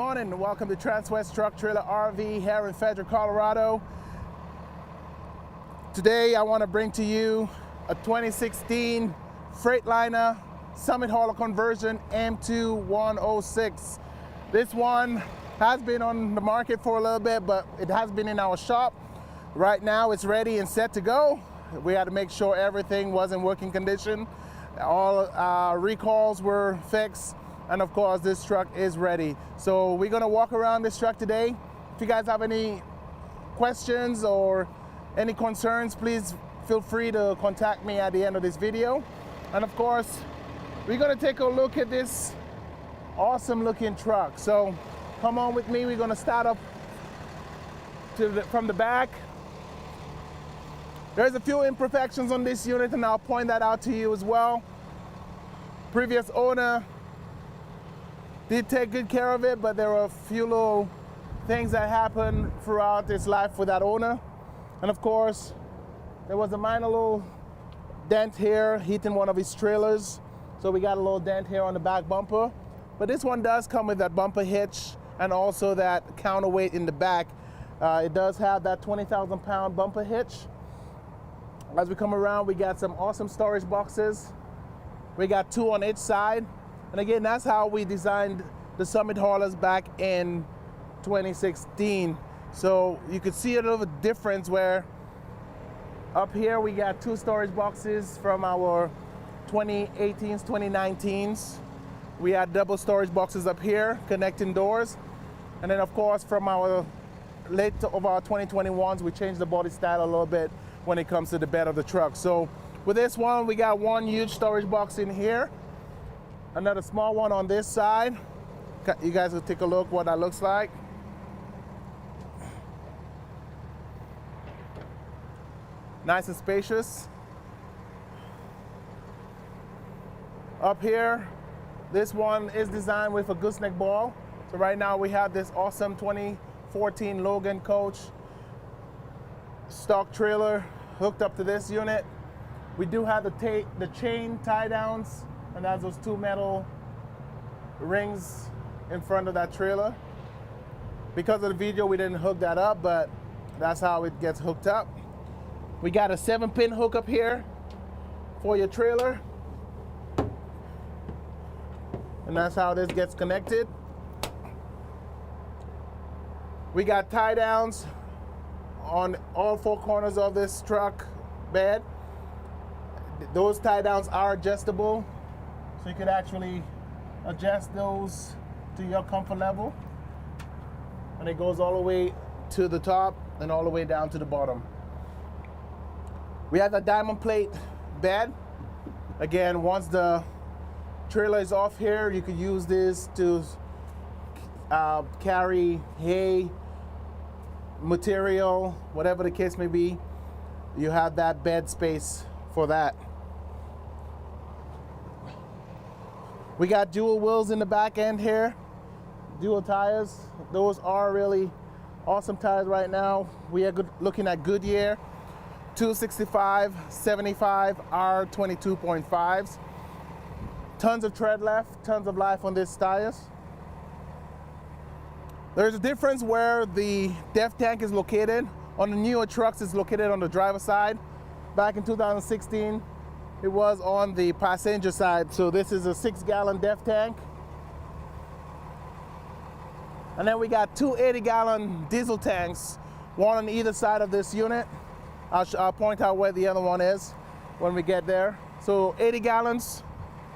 morning. Welcome to Transwest Truck Trailer RV here in Frederick, Colorado. Today I want to bring to you a 2016 Freightliner Summit Hauler Conversion M2 106. This one has been on the market for a little bit, but it has been in our shop. Right now it's ready and set to go. We had to make sure everything was in working condition. All recalls were fixed. And of course, this truck is ready. So we're gonna walk around this truck today. If you guys have any questions or any concerns, please feel free to contact me at the end of this video. And of course, we're gonna take a look at this awesome looking truck. So come on with me, we're gonna start up from the back. There's a few imperfections on this unit and I'll point that out to you as well. Previous owner did take good care of it, but there were a few little things that happened throughout its life with that owner. And of course, there was a minor little dent here hitting one of his trailers. So we got a little dent here on the back bumper. But this one does come with that bumper hitch and also that counterweight in the back. It does have that 20,000 pound bumper hitch. As we come around, we got some awesome storage boxes. We got two on each side. And again, that's how we designed the Summit haulers back in 2016. So you could see a little difference where up here we got two storage boxes from our 2018s, 2019s. We had double storage boxes up here, connecting doors. And then of course from our late of our 2021s, we changed the body style a little bit when it comes to the bed of the truck. So with this one, we got one huge storage box in here. Another small one on this side. You guys will take a look what that looks like. Nice and spacious. Up here, this one is designed with a gooseneck ball. So right now we have this awesome 2014 Logan coach stock trailer hooked up to this unit. We do have the chain tie downs, and that's those two metal rings in front of that trailer. Because of the video, we didn't hook that up, but that's how it gets hooked up. We got a 7-pin hook up here for your trailer. And that's how this gets connected. We got tie downs on all four corners of this truck bed. Those tie downs are adjustable. So you could actually adjust those to your comfort level. And it goes all the way to the top and all the way down to the bottom. We have a diamond plate bed. Again, once the trailer is off here, you could use this to carry hay, material, whatever the case may be. You have that bed space for that. We got dual wheels in the back end here, dual tires. Those are really awesome tires right now. We are looking at Goodyear 265 75 R22.5s. Tons of tread left, tons of life on these tires. There's a difference where the depth tank is located. On the newer trucks, it's located on the driver's side. Back in 2016, it was on the passenger side. So this is a 6-gallon depth tank. And then we got two 80-gallon diesel tanks, one on either side of this unit. I'll point out where the other one is when we get there. So 80 gallons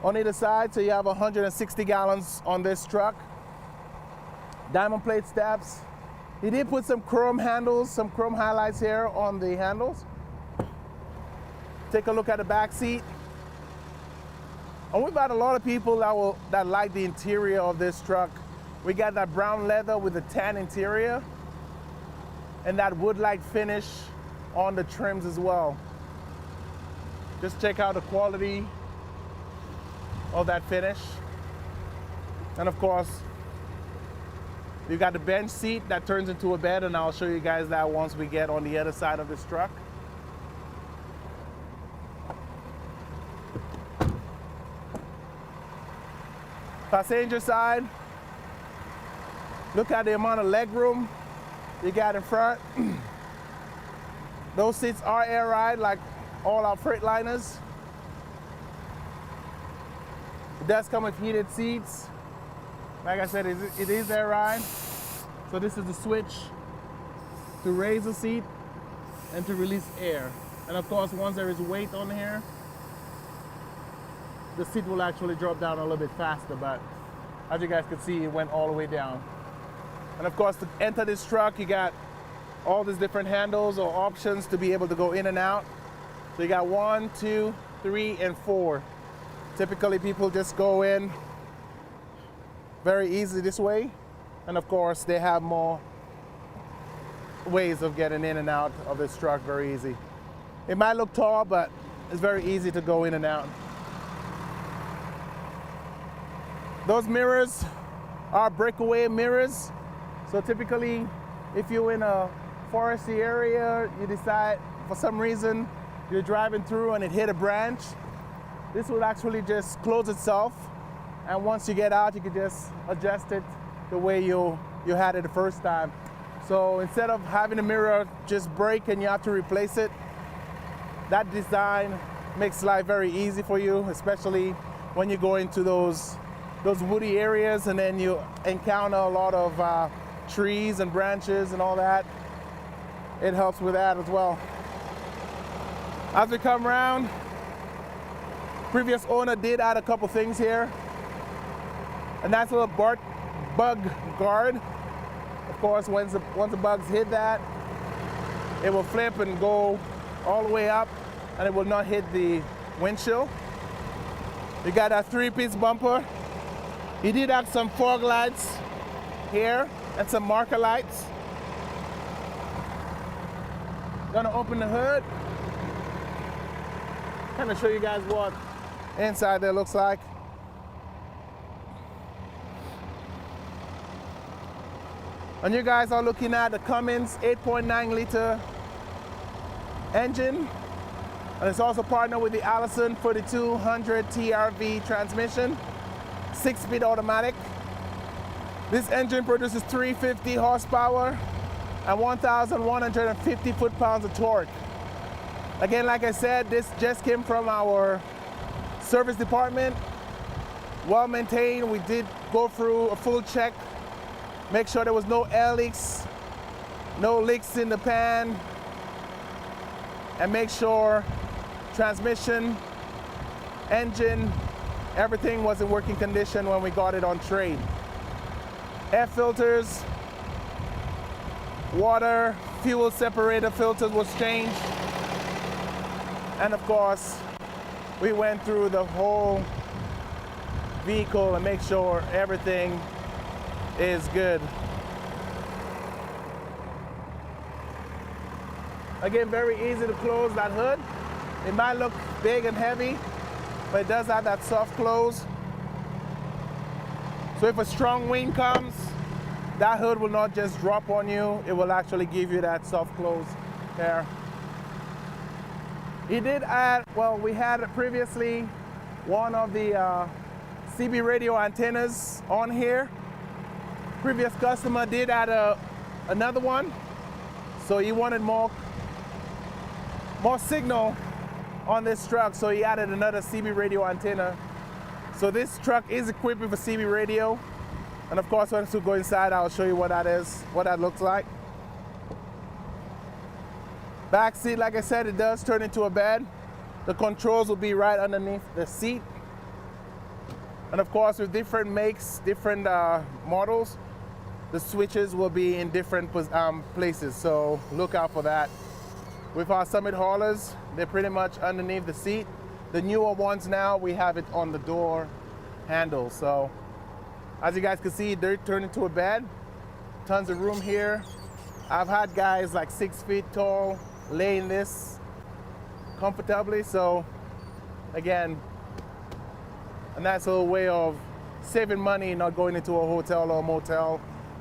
on either side, so you have 160 gallons on this truck. Diamond plate steps. He did put some chrome handles, some chrome highlights here on the handles. Take a look at the back seat. And we've got a lot of people that like the interior of this truck. We got that brown leather with a tan interior and that wood-like finish on the trims as well. Just check out the quality of that finish. And of course, you got the bench seat that turns into a bed, and I'll show you guys that once we get on the other side of this truck. Passenger side, Look at the amount of leg room you got in front. Those seats are air ride like all our Freightliners. It does come with heated seats. Like I said, it is air ride. So this is the switch to raise the seat and to release air. And of course, once there is weight on here, the seat will actually drop down a little bit faster, but as you guys can see, it went all the way down. And of course, to enter this truck, you got all these different handles or options to be able to go in and out. So you got 1, 2, 3, and 4. Typically, people just go in very easy this way. And of course, they have more ways of getting in and out of this truck very easy. It might look tall, but it's very easy to go in and out. Those mirrors are Breakaway Mirrors. So typically, if you're in a foresty area, you decide for some reason you're driving through and it hit a branch, this will actually just close itself. And once you get out, you can just adjust it the way you had it the first time. So instead of having the mirror just break and you have to replace it, that design makes life very easy for you, especially when you go into those woody areas and then you encounter a lot of trees and branches and all that. It helps with that as well. As we come around, previous owner did add a couple things here. A nice little bug guard. Of course, once the bugs hit that, it will flip and go all the way up and it will not hit the windshield. You got that 3-piece bumper. He did have some fog lights here and some marker lights. Gonna open the hood. Kind of show you guys what inside there looks like. And you guys are looking at the Cummins 8.9 liter engine. And it's also partnered with the Allison 4200 TRV transmission, 6-speed automatic. This engine produces 350 horsepower and 1,150 foot-pounds of torque. Again, like I said, this just came from our service department. Well maintained. We did go through a full check, make sure there was no air leaks, no leaks in the pan, and make sure transmission, engine, everything was in working condition when we got it on trade. Air filters, water, fuel separator filters was changed. And of course, we went through the whole vehicle and make sure everything is good. Again, very easy to close that hood. It might look big and heavy, but it does have that soft close. So if a strong wind comes, that hood will not just drop on you, it will actually give you that soft close there. He did add, well, we had previously one of the CB radio antennas on here. Previous customer did add another one, so he wanted more signal on this truck, so he added another CB radio antenna. So this truck is equipped with a CB radio, and of course once we go inside, I'll show you what that is, what that looks like. Back seat, like I said, it does turn into a bed. The controls will be right underneath the seat. And of course, with different makes, different models, the switches will be in different places, so look out for that. With our Summit haulers, they're pretty much underneath the seat. The newer ones now, we have it on the door handle. So as you guys can see, they turn into a bed. Tons of room here. I've had guys like 6 feet tall lay in this comfortably. So again, a nice little way of saving money, not going into a hotel or a motel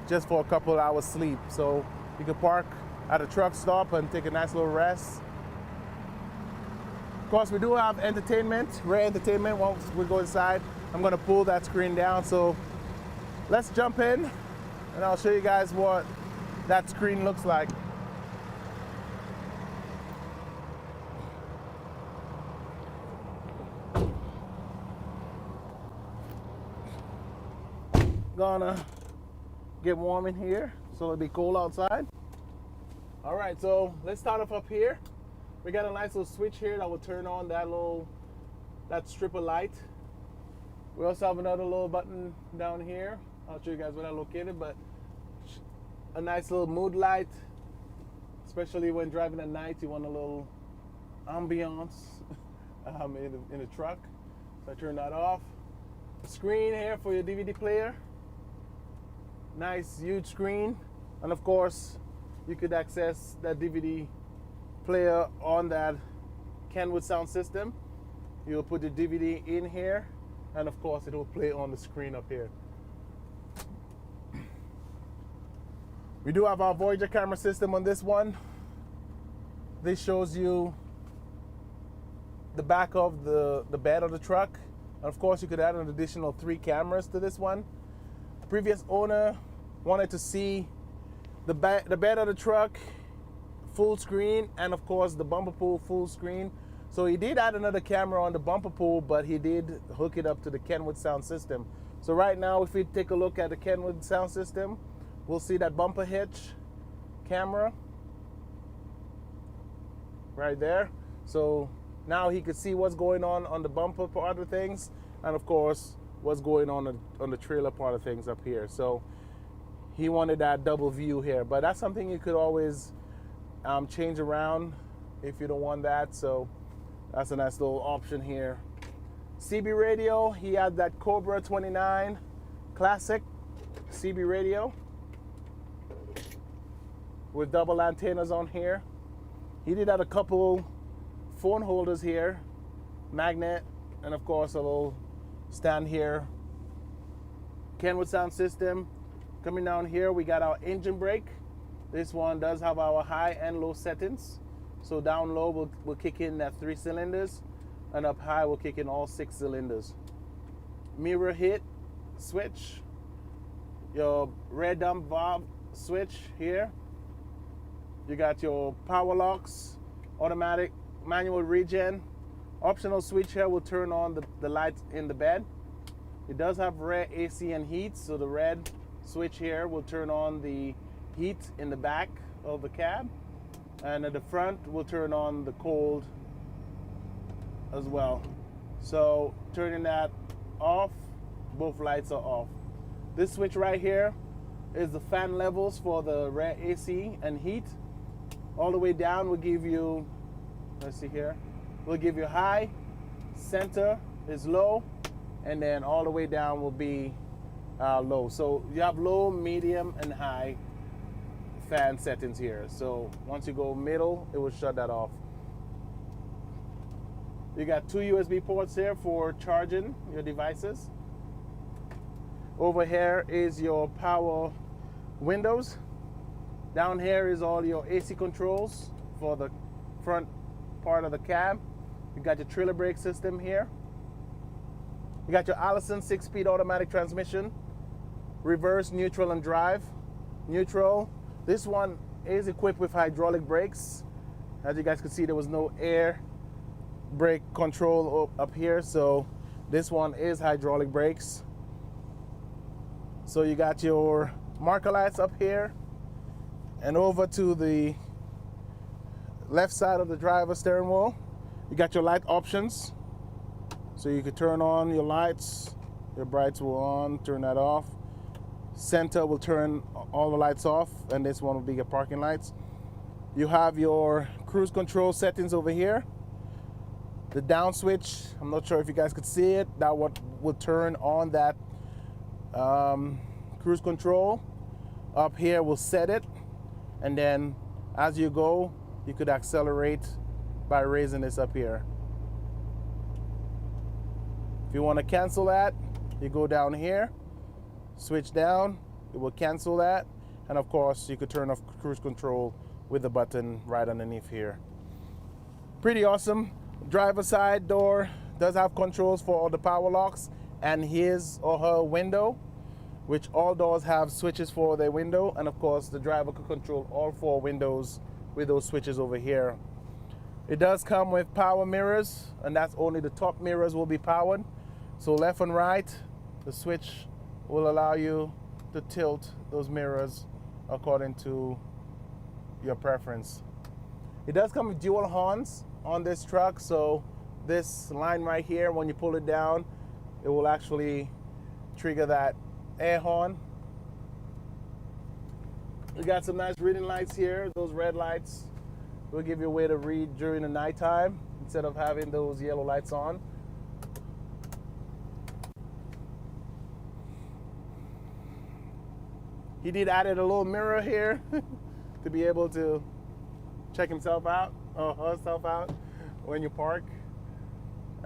just for a couple hours sleep. So you can park at a truck stop and take a nice little rest. Of course, we do have entertainment, rear entertainment. Once we go inside, I'm gonna pull that screen down. So let's jump in and I'll show you guys what that screen looks like. Gonna get warm in here so it'll be cold outside. All right, so let's start off up here. We got a nice little switch here that will turn on that strip of light. We also have another little button down here. I'll show you guys where that's located, but a nice little mood light, especially when driving at night. You want a little ambiance in the truck. So I turn that off. A screen here for your DVD player. Nice huge screen, and of course you could access that DVD player on that Kenwood sound system. You'll put the DVD in here, and of course it will play on the screen up here. We do have our Voyager camera system on this one. This shows you the back of the bed of the truck, and of course you could add an additional 3 cameras to this one. Previous owner wanted to see the bed of the truck full screen, and of course the bumper pool full screen. So he did add another camera on the bumper pool, but he did hook it up to the Kenwood sound system. So right now, if we take a look at the Kenwood sound system, we'll see that bumper hitch camera right there. So now he could see what's going on the bumper part of things, and of course what's going on the trailer part of things up here. So he wanted that double view here, but that's something you could always change around if you don't want that. So that's a nice little option here. CB radio, he had that Cobra 29 classic CB radio with double antennas on here. He did have a couple phone holders here, magnet, and of course a little stand here. Kenwood sound system. Coming down here, we got our engine brake. This one does have our high and low settings. So down low will kick in that 3 cylinders, and up high will kick in all 6 cylinders. Mirror hit switch, your rear dump valve switch here. You got your power locks, automatic, manual regen. Optional switch here will turn on the lights in the bed. It does have rear AC and heat, so the red switch here will turn on the heat in the back of the cab, and at the front will turn on the cold as well. So turning that off, both lights are off. This switch right here is the fan levels for the rear AC and heat. All the way down will give you, let's see here, will give you high, center is low, and then all the way down will be low. So you have low, medium, and high fan settings here. So once you go middle, it will shut that off. You got 2 USB ports here for charging your devices. Over here is your power windows. Down here is all your AC controls for the front part of the cab. You got your trailer brake system here. You got your Allison 6-speed automatic transmission, reverse, neutral, and drive. Neutral. This one is equipped with hydraulic brakes. As you guys can see, there was no air brake control up here, so this one is hydraulic brakes. So you got your marker lights up here, and over to the left side of the driver's steering wheel, you got your light options. So you could turn on your lights, your brights will on, turn that off. Center will turn all the lights off, and this one will be your parking lights. You have your cruise control settings over here. The down switch, I'm not sure if you guys could see it, that will turn on that cruise control. Up here will set it, and then as you go, you could accelerate by raising this up here. If you want to cancel that, you go down here, switch down, it will cancel that, and of course you could turn off cruise control with the button right underneath here. Pretty awesome. Driver side door does have controls for all the power locks and his or her window. which all doors have switches for their window, and of course the driver could control all 4 windows with those switches over here. It does come with power mirrors, and that's only the top mirrors will be powered. So left and right, the switch will allow you to tilt those mirrors according to your preference. It does come with dual horns on this truck, so this line right here, when you pull it down, it will actually trigger that air horn. We got some nice reading lights here. Those red lights will give you a way to read during the nighttime instead of having those yellow lights on. He did added a little mirror here to be able to check himself out or herself out when you park.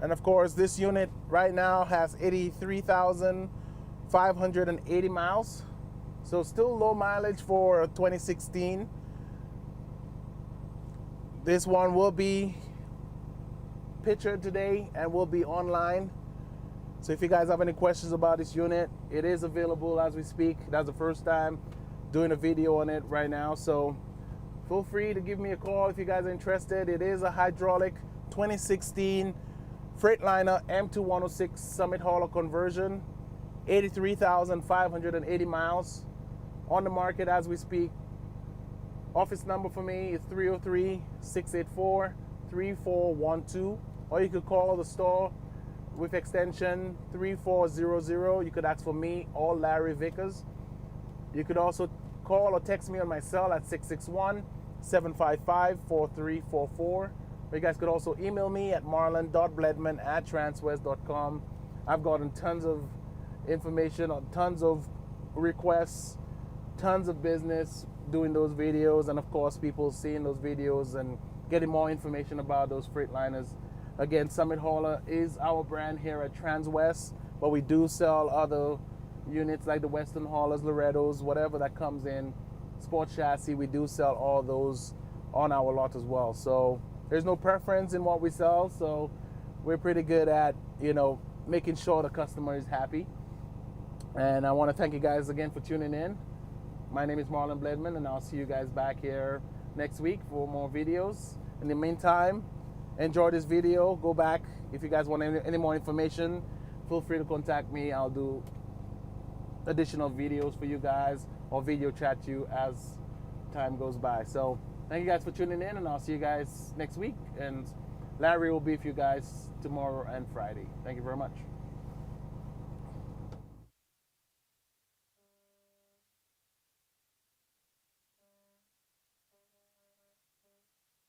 And of course, this unit right now has 83,580 miles. So still low mileage for 2016. This one will be pictured today and will be online. So if you guys have any questions about this unit, it is available as we speak. That's the first time doing a video on it right now. So feel free to give me a call if you guys are interested. It is a hydraulic 2016 Freightliner M2 106 Summit hauler conversion, 83,580 miles on the market as we speak. Office number for me is 303-684-3412, or you could call the store with extension 3400. You could ask for me or Larry Vickers. You could also call or text me on my cell at 661-755-4344. You guys could also email me at marlon.bledman@transwest.com. I've gotten tons of information on tons of requests, tons of business doing those videos, and of course people seeing those videos and getting more information about those Freightliners. Again, Summit Hauler is our brand here at Transwest, but we do sell other units like the Western Haulers, Lorettos, whatever that comes in, Sport Chassis. We do sell all those on our lot as well. So there's no preference in what we sell, so we're pretty good at, making sure the customer is happy. And I want to thank you guys again for tuning in. My name is Marlon Bledman, and I'll see you guys back here next week for more videos. In the meantime, enjoy this video. Go back. If you guys want any more information, feel free to contact me. I'll do additional videos for you guys or video chat you as time goes by. So thank you guys for tuning in, and I'll see you guys next week. And Larry will be with you guys tomorrow and Friday. Thank you very much.